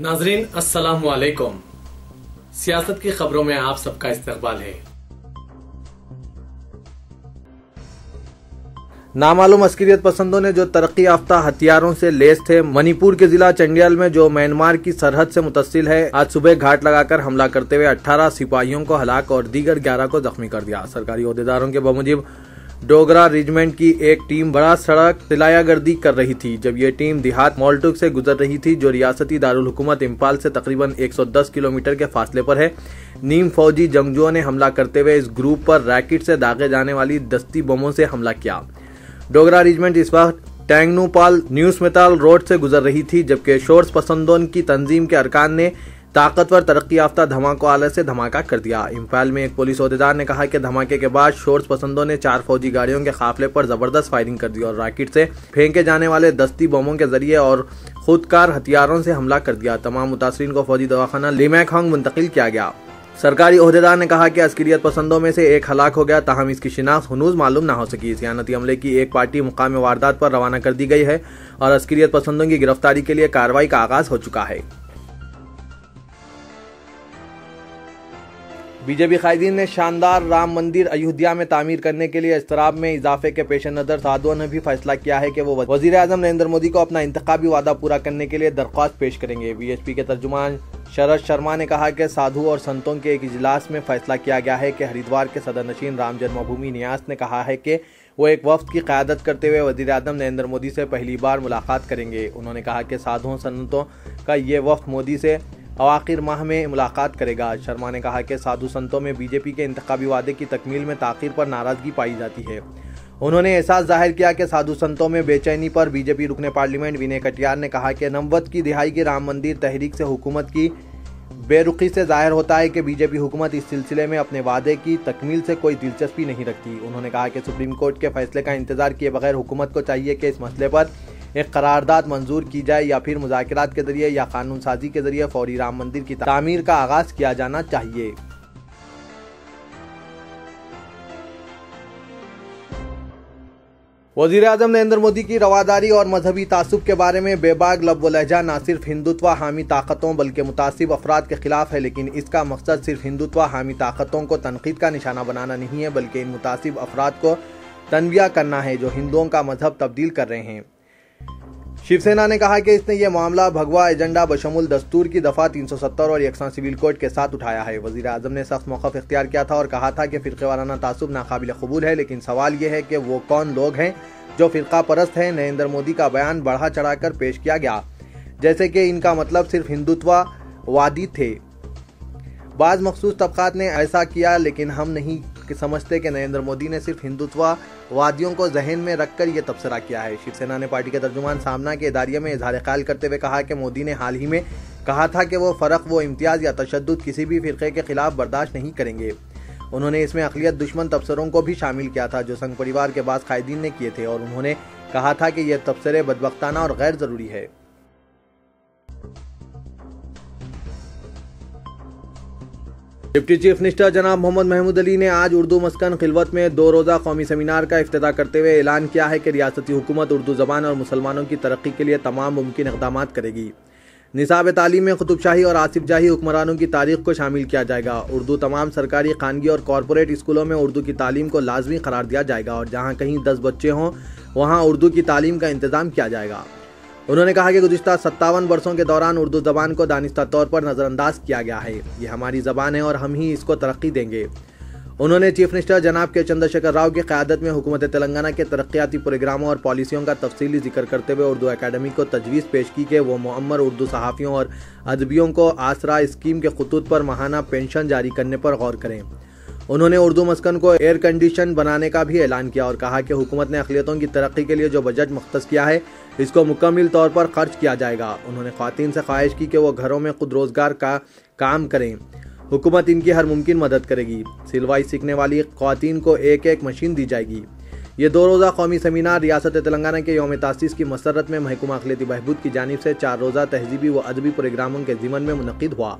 नाजरीन अस्सलामु अलैकुम। सियासत की खबरों में आप सबका इस्तकबाल है। नामालूम अस्करियत पसंदों ने जो तरक्की याफ्ता हथियारों से लेस थे मणिपुर के जिला चंडियाल में जो म्यांमार की सरहद से मुतसिल है, आज सुबह घाट लगाकर हमला करते हुए 18 सिपाहियों को हलाक और दीगर 11 को जख्मी कर दिया। सरकारी ओहदेदारों के बमुजिब डोगरा रेजिमेंट की एक टीम बड़ा सड़क तिलायागर्दी कर रही थी जब ये टीम देहात मोल्टुक से गुजर रही थी, जो रियासती दारुल हुकूमत इम्फाल से तकरीबन 110 किलोमीटर के फासले पर है। नीम फौजी जंगजुओं ने हमला करते हुए इस ग्रुप पर रैकेट से दागे जाने वाली दस्ती बमों से हमला किया। डोगरा रेजिमेंट इस वक्त टैंगनूपाल न्यूस्मेताल रोड से गुजर रही थी, जबकि शोर्स पसंदों की तंजीम के अरकान ने ताकतवर तरक्की याफ्ता धमाकों आले से धमाका कर दिया। इम्फाल में एक पुलिस ओहदेदार ने कहा कि धमाके के बाद शोर्स पसंदों ने 4 फौजी गाड़ियों के काफिले पर जबरदस्त फायरिंग कर दी और रॉकेट से फेंके जाने वाले दस्ती बमों के जरिए और खुदकार हथियारों से हमला कर दिया। तमाम मुतासरीन को फौजी दवाखाना लिमैकहोंग मुंतकिल किया गया। सरकारी ओहदेदार ने कहा कि अस्करियत पसंदों में से एक हलाक हो गया, ताहम इसकी शिनाख्त हनूज मालूम न हो सकी। सियानती अमले की एक पार्टी मुकाम वारदात पर रवाना कर दी गई है और अस्करियत पसंदों की गिरफ्तारी के लिए कार्रवाई का आगाज हो चुका है। बीजेपी कायदीन ने शानदार राम मंदिर अयोध्या में तामीर करने के लिए इस्तराब में इजाफे के पेश नज़र साधुओं ने भी फैसला किया है कि वो वजीर आजम नरेंद्र मोदी को अपना इंतखाबी वादा पूरा करने के लिए दरख्वास्त पेश करेंगे। बीएचपी के तर्जुमान शरद शर्मा ने कहा कि साधु और संतों के एक इजलास में फैसला किया गया है कि हरिद्वार के सदर नशीन राम जन्मभूमि न्यास ने कहा है कि वो एक वफ्द की क़यादत करते हुए वजीर आजम नरेंद्र मोदी से पहली बार मुलाकात करेंगे। उन्होंने कहा कि साधुओं संतों का ये वफ्द मोदी से आखिर माह में मुलाकात करेगा। शर्मा ने कहा कि साधु संतों में बीजेपी के इंतखाबी वादे की तकमील में ताखीर पर नाराजगी पाई जाती है। उन्होंने एहसास जाहिर किया कि साधु संतों में बेचैनी पर बीजेपी रुकने पार्लियामेंट विनय कटियार ने कहा कि 90 की दिहाई की राम मंदिर तहरीक से हुकूमत की बेरुखी से जाहिर होता है कि बीजेपी हुकूमत इस सिलसिले में अपने वादे की तकमील से कोई दिलचस्पी नहीं रखती। उन्होंने कहा कि सुप्रीम कोर्ट के फैसले का इंतजार किए बगैर हुकूमत को चाहिए कि इस मसले पर एक करारदाद मंजूर की जाए या फिर मुज़ाकरात के जरिए या कानून साजी के जरिए फौरी राम मंदिर की तामीर का आगाज किया जाना चाहिए। वजीर आजम नरेंद्र मोदी की रवादारी और मजहबी तासुब के बारे में बेबाक लब व लहजा न सिर्फ हिंदुत्व हामी ताकतों बल्कि मुतासिब अफराद के खिलाफ है, लेकिन इसका मकसद सिर्फ हिंदुत्व हामी ताकतों को तनकीद का निशाना बनाना नहीं है, बल्कि इन मुतासिब अफराद को तनविया करना है जो हिंदुओं का मजहब तब्दील कर रहे हैं। शिवसेना ने कहा कि इसने ये मामला भगवा एजेंडा बशमुल दस्तूर की दफा 370 और यकसा सिविल कोड के साथ उठाया है। वजीर आजम ने सख्त मौक़िफ़ इख्तियार किया था और कहा था कि फ़िरक़ेवाराना तासुब नाकाबिल कबूल है, लेकिन सवाल ये है कि वो कौन लोग हैं जो फ़िरक़ा परस्त हैं। नरेंद्र मोदी का बयान बढ़ा चढ़ाकर पेश किया गया, जैसे कि इनका मतलब सिर्फ हिंदुत्ववादी थे। बाज़ मखसूस तबक़ात ने ऐसा किया, लेकिन हम नहीं समझते कि नरेंद्र मोदी ने सिर्फ हिंदुत्ववादियों को जहन में रखकर यह तबसरा किया है। शिवसेना ने पार्टी के तर्जुमान सामना के इदारिये में इजहार ख्याल करते हुए कहा कि मोदी ने हाल ही में कहा था कि वो फ़र्क व इम्तियाज़ या तशद्दुद किसी भी फ़िरक़े के खिलाफ बर्दाश्त नहीं करेंगे। उन्होंने इसमें अक़लियत दुश्मन तबसरों को भी शामिल किया था जो संघ परिवार के बाद कायदीन ने किए थे, और उन्होंने कहा था कि यह तबसरे बदबख्ताना और गैर ज़रूरी है। डिप्टी चीफ मिनिस्टर जनाब मोहम्मद महमूद अली ने आज उर्दू मस्कन खिलवत में 2 रोज़ा कौमी सेमिनार का इफ्तिताह करते हुए ऐलान किया है कि रियासती हुकूमत उर्दू ज़बान और मुसलमानों की तरक्की के लिए तमाम मुमकिन इक़दाम करेगी। निसाब तालीम में कुतुबशाही और आसिफ जाही हुक्मरानों की तारीख को शामिल किया जाएगा। उर्दू तमाम सरकारी, खानगी और कॉरपोरेट स्कूलों में उर्दू की तालीम को लाजमी करार दिया जाएगा और जहाँ कहीं 10 बच्चे हों वहाँ उर्दू की तालीम का इंतज़ाम किया जाएगा। उन्होंने कहा कि गुज़िश्ता 57 वर्षों के दौरान उर्दू ज़बान को दानिस्ता तौर पर नज़रअंदाज किया गया है। ये हमारी ज़बान है और हम ही इसको तरक्की देंगे। उन्होंने चीफ मिनिस्टर जनाब के चंद्रशेखर राव की क़यादत में हुकूमत तेलंगाना के तरक्याती प्रोग्रामों और पॉलिसियों का तफसीली जिक्र करते हुए उर्दू अकादमी को तजवीज़ पेश की कि वो मुअम्मर उर्दू सहाफ़ियों और अदबियों को आसरा स्कीम के खतूत पर माहाना पेंशन जारी करने पर गौर करें। उन्होंने उर्दू मस्कन को एयर कंडीशन बनाने का भी ऐलान किया और कहा कि हुकूमत ने अक़लियतों की तरक्की के लिए जो बजट मुख्तस किया है इसको मुकम्मल तौर पर खर्च किया जाएगा। उन्होंने ख़वातीन से ख्वाहिश की कि वो घरों में खुद रोज़गार का काम करें। हुकूमत इनकी हर मुमकिन मदद करेगी। सिलवाई सीखने वाली ख़वातीन को एक मशीन दी जाएगी। ये 2 रोज़ा कौमी सेमिनार रियासत तेलंगाना के यौम तासीस की मसरत में महकमा अक़लियती बहबूद की जानिब से 4 रोज़ा तहज़ीबी व अदबी प्रोग्रामों के ज़िमन में मुनक़िद हुआ।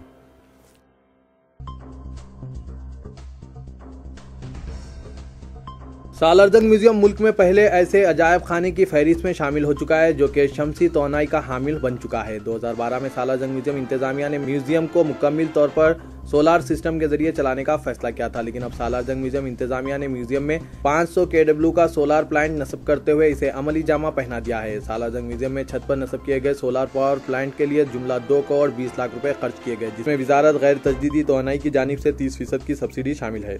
सालारजंग म्यूजियम मुल्क में पहले ऐसे अजायब खाने की फहरिस्त में शामिल हो चुका है जो कि शमसी तौनाई का हामिल बन चुका है। 2012 में सालारजंग म्यूजियम इंतजामिया ने म्यूजियम को मुकम्मल तौर पर सोलार सिस्टम के जरिए चलाने का फैसला किया था, लेकिन अब सालारजंग म्यूजियम इंतजामिया ने म्यूजियम में 500 kW का सोलार प्लांट नस्ब करते हुए इसे अमली जामा पहना दिया है। सालारजंग म्यूजियम में छत पर नस्ब किए गए सोलार पावर प्लांट के लिए जुमला 2 करोड़ 20 लाख रुपए खर्च किए गए, जिसमें वजारत गैर तजदीदी तौनाई की जानिब से 30% की सब्सिडी शामिल है।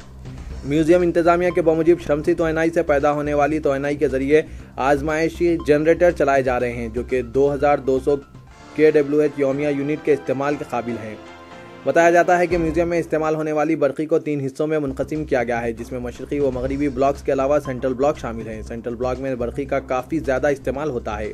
म्यूजियम इंतजामिया के बमुजिब शमसी तौनाई से पैदा होने वाली तौनाई के जरिए आजमाइशी जनरेटर चलाए जा रहे हैं जो कि 2200 kWh यौमिया यूनिट के इस्तेमाल के काबिल हैं। बताया जाता है कि म्यूजियम में इस्तेमाल होने वाली बरक़ी को 3 हिस्सों में मुनक़सिम किया गया है, जिसमें मशरक़ी व मगरबी ब्लॉक्स के अलावा सेंट्रल ब्लॉक शामिल हैं। सेंट्रल ब्लॉक में बरक़ी का काफ़ी ज़्यादा इस्तेमाल होता है।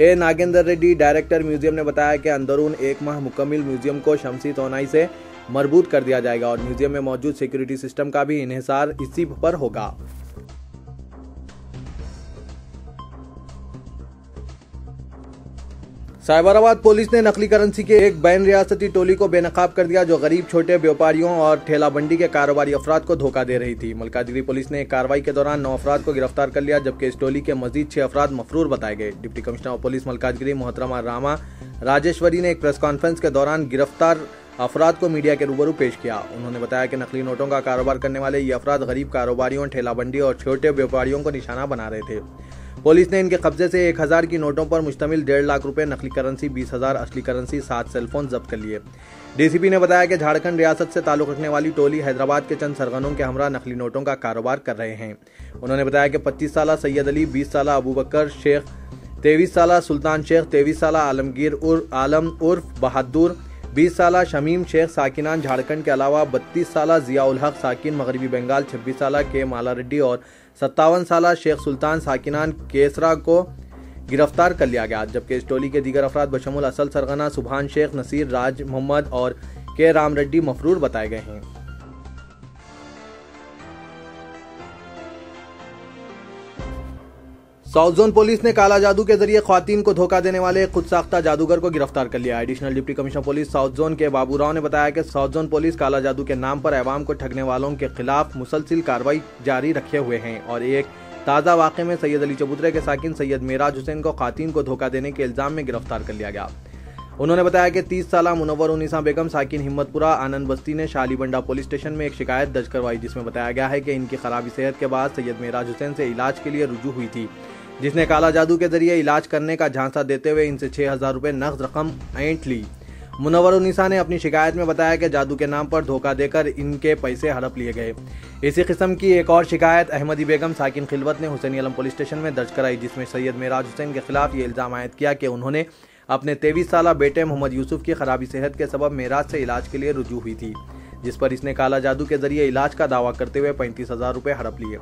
ए नागेंद्र रेड्डी, डायरेक्टर म्यूजियम, ने बताया कि अंदरून 1 माह मुकम्मल म्यूजियम को शमसी तौनाई से मरबूत कर दिया जाएगा और म्यूजियम में मौजूद सिक्योरिटी सिस्टम का भी इन्हिसार इसी पर होगा। साइबराबाद पुलिस ने नकली करेंसी के एक बैन रियासती टोली को बेनकाब कर दिया जो गरीब छोटे व्यापारियों और ठेला बंडी के कारोबारी अफराद को धोखा दे रही थी। मलकाजगिरी पुलिस ने एक कार्रवाई के दौरान 9 अफराद को गिरफ्तार कर लिया, जबकि इस टोली के मजीद 6 अफराद मफरूर बताए गए। Deputy commissioner of police Malkajgiri मोहतरमा रामा राजेश्वरी ने एक प्रेस कॉन्फ्रेंस के दौरान गिरफ्तार अफराद को मीडिया के रूबरू पेश किया। उन्होंने बताया कि नकली नोटों का कारोबार करने वाले ये अफराद गरीब कारोबारियों, ठेला बंडी और छोटे व्यापारियों को निशाना बना रहे थे। पुलिस ने इनके कब्जे से 1000 की नोटों पर मुश्तमिल 1.5 लाख रुपए, नकली करेंसी 20,000, असली करेंसी 7 सेलफोन जब्त कर लिए। डीसीपी ने बताया कि झारखंड रियासत से ताल्लुक रखने वाली टोली हैदराबाद के चंद सरगनों के हमरा नकली नोटों का कारोबार कर रहे हैं। उन्होंने बताया कि 25 साला सैयद अली, 20 साला अबू बकर शेख, 23 साला सुल्तान शेख, 23 साला आलमगीर आलम उर्फ बहादुर, 20 साला शमीम शेख साकिनान झारखंड के अलावा 32 साला जियाउल हक साकिन मगरबी बंगाल, 26 साला के माला रेड्डी और 57 साला शेख सुल्तान साकिनान केसरा को गिरफ्तार कर लिया गया, जबकि इस टोली के दीगर अफराद बशमुल असल सरगना सुभान शेख, नसीर राज मोहम्मद और के राम रेड्डी मफरूर बताए गए हैं। साउथ जोन पुलिस ने काला जादू के जरिए ख्वातीन को धोखा देने वाले खुद साख्ता जादूगर को गिरफ्तार कर लिया। Additional deputy commissioner police south zone के बाबूराव ने बताया कि साउथ जोन पुलिस काला जादू के नाम पर अवाम को ठगने वालों के खिलाफ मुसलसिल कार्रवाई जारी रखे हुए हैं और एक ताज़ा वाक़े में सैयद अली चबूतरे के साकिन सैयद मेराज हुसैन को ख्वातीन को धोखा देने के इल्जाम में गिरफ्तार कर लिया गया। उन्होंने बताया कि 30 साला मुनव्वर उन्नीसा बेगम साकिन हिम्मतपुरा आनंद बस्ती ने शालीबंडा पुलिस स्टेशन में एक शिकायत दर्ज करवाई, जिसमें बताया गया है कि इनकी खराबी सेहत के बाद सैयद मेराज हुसैन से इलाज के लिए रुजू हुई थी, जिसने काला जादू के जरिए इलाज करने का झांसा देते हुए इनसे 6000 रुपए नकद रकम ऐंठ ली। मुनव्वर उन्नीसा ने अपनी शिकायत में बताया कि जादू के नाम पर धोखा देकर इनके पैसे हड़प लिए गए। इसी किस्म की एक और शिकायत अहमदी बेगम साकिन खिलवत ने हुसैनी आलम पुलिस स्टेशन में दर्ज कराई, जिसमें सैयद मेराज हुसैन के खिलाफ ये इल्जाम आयद किया कि उन्होंने अपने 23 साला बेटे मोहम्मद यूसुफ की खराबी सेहत के सबब मेराज से इलाज के लिए रुजू हुई थी, जिस पर इसने काला जादू के जरिए इलाज का दावा करते हुए 35,000 रुपए हड़प लिए।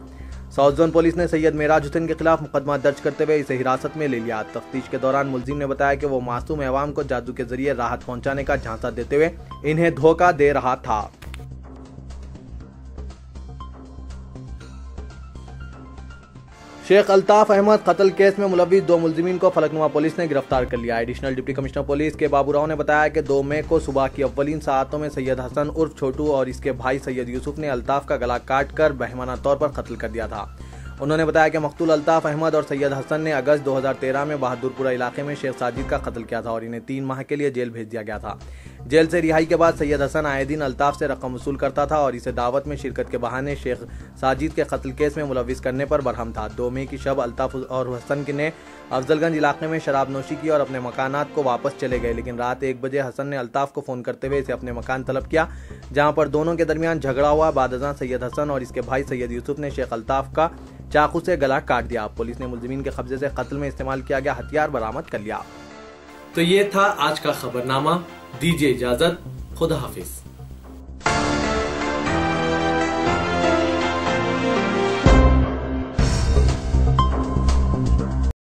साउथ जोन पुलिस ने सैयद मेराज हुसैन के खिलाफ मुकदमा दर्ज करते हुए इसे हिरासत में ले लिया। तफ्तीश के दौरान मुलजिम ने बताया कि वो मासूम अवाम को जादू के जरिए राहत पहुंचाने का झांसा देते हुए इन्हें धोखा दे रहा था। शेख अल्ताफ अहमद कत्ल केस में मुलविस 2 मुलजिमीन को फलकनुमा पुलिस ने गिरफ्तार कर लिया। एडिशनल डिप्टी कमिश्नर पुलिस के बाबूराव ने बताया कि 2 मई को सुबह की अव्वलीन सातों में सैयद हसन उर्फ छोटू और इसके भाई सैयद यूसुफ ने अल्ताफ का गला काट कर बहमाना तौर पर कत्ल कर दिया था। उन्होंने बताया कि मकतूल अल्ताफ अहमद और सैयद हसन ने अगस्त 2013 में बहादुरपुरा इलाके में शेख साजिद का कत्ल किया था और इन्हें 3 माह के लिए जेल भेज दिया गया था। जेल से रिहाई के बाद सैयद हसन आए दिन अल्ताफ से रकम वसूल करता था और इसे दावत में शिरकत के बहाने शेख साजिद के कत्ल केस में मुलविस करने पर बरहम था। 2 मई की शब अल्ताफ और हसन ने अफजलगंज इलाके में शराब नोशी की और अपने मकानात को वापस चले गए, लेकिन रात 1 बजे हसन ने अल्ताफ को फोन करते हुए इसे अपने मकान तलब किया, जहां पर दोनों के दरमियान झगड़ा हुआ। बादशाह सैयद हसन और इसके भाई सैयद यूसुफ ने शेख अल्ताफ का चाकू से गला काट दिया। पुलिस ने मुलजिमीन के कब्जे से कत्ल में इस्तेमाल किया गया हथियार बरामद कर लिया। तो ये था आज का खबरनामा। दीजिए इजाजत, खुदा हाफिज।